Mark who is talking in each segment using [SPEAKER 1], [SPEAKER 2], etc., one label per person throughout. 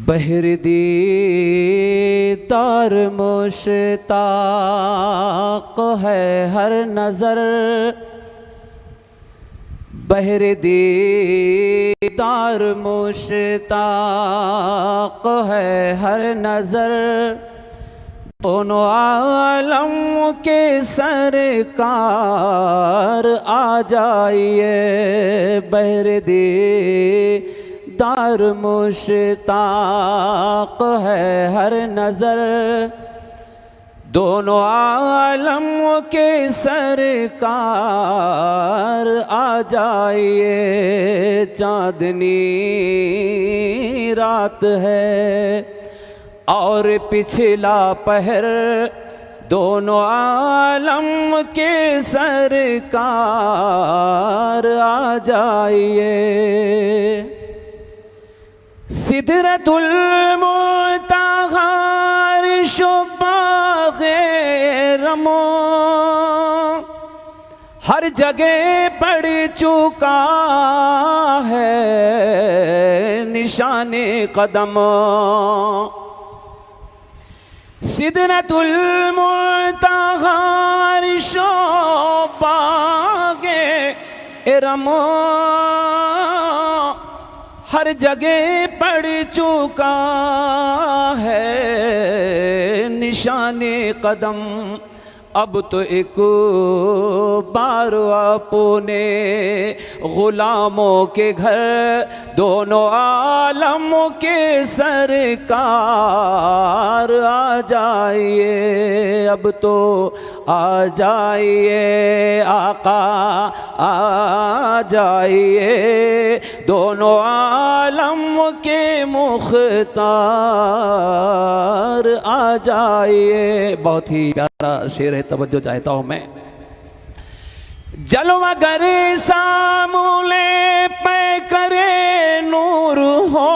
[SPEAKER 1] बहरदीदार मुश्ताक है हर नज़र, बहरदीदार मुश्ताक है हर नज़र। दोनों आलम के सरकार आ जाइए, बहरदीदार मुश्ताक है हर नज़र। दोनों आलम के सरकार आ जाइए, चांदनी रात है और पिछला पहर। दोनों आलम के सरकार आ जाइए। सिदरतुल मुंतहा रमो हर जगह पड़ चुका है निशाने कदम। सिदरतुल मुंतहा बागे रमो हर जगह पड़ चुका है निशाने कदम। अब तो एक बार अपने गुलामों के घर दोनों आलमों के सरकार आ जाइए। अब तो आ जाइए आका आ जाइए, दोनों आलम के मुख्तार आ जाइए। बहुत ही प्यारा शेर है, तवज्जो चाहता हूं मैं। जलवा करे सामूले पे करे नूर हो,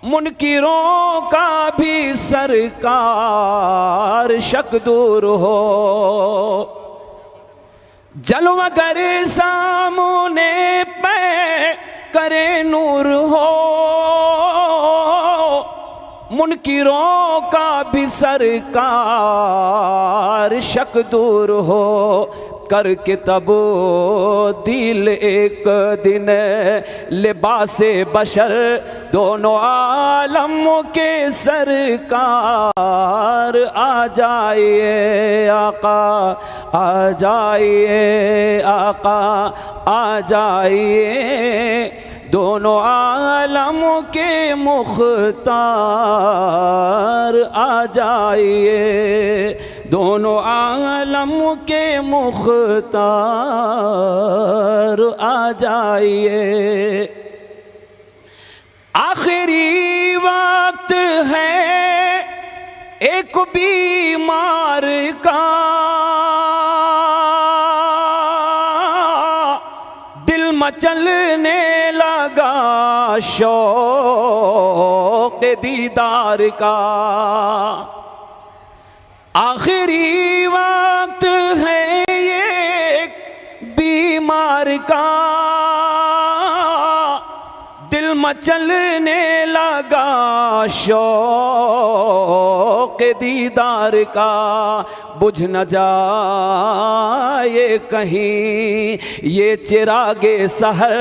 [SPEAKER 1] मुनकिरों का भी सरकार शक दूर हो। जलवा करे सामने पे करे नूर हो, मुनकिरों का भी सरकार शक दूर हो। करके तब दिल एक दिन लिबासे बशर, दोनों आलम के सरकार आ जाइए आका आ जाइए, आका आ जाइए, दोनों आलम के मुख्तार आ जाइए, दोनों आलम के मुख्तार आ जाइए। आखिरी वक्त है एक बीमार का, दिल मचलने लगा शौक़ दीदार का। आखिरी वक्त है ये बीमार का, दिल मचलने लगा शौक़ दीदार का। बुझ न जाए कहीं ये चिरागे सहर,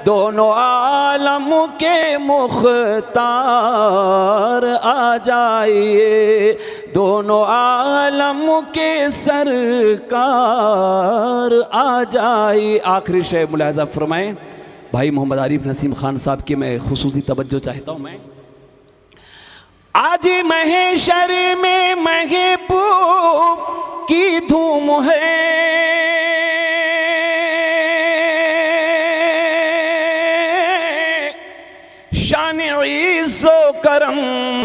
[SPEAKER 1] दोनों आलम के मुख्तार आ जाइए, दोनों आलम के सरकार आ जाइए। आखिरी शेर मुलाहज़ा फरमाएं। भाई मोहम्मद आरिफ नसीम खान साहब की मैं खुसूसी तवज्जो चाहता हूँ मैं। आज महशर में महबूब की धूम है, शान इज़्ज़ो करम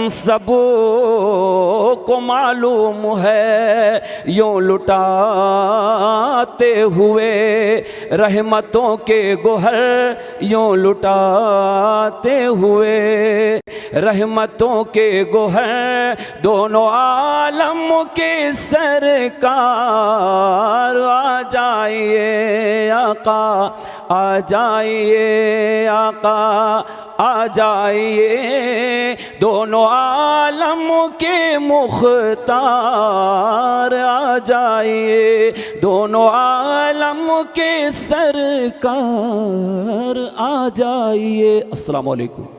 [SPEAKER 1] सबों को मालूम है। यूं लुटाते हुए रहमतों के गोहर, यूं लुटाते हुए रहमतों के गोहर, दोनों आलम के सरकार। आ जाइए आका, आ जाइए आका, आ जाइए दोनों आलम के मुख्तार। आ जाइए दोनों आलम के सरकार, आ जाइए। अस्सलामु अलैकुम।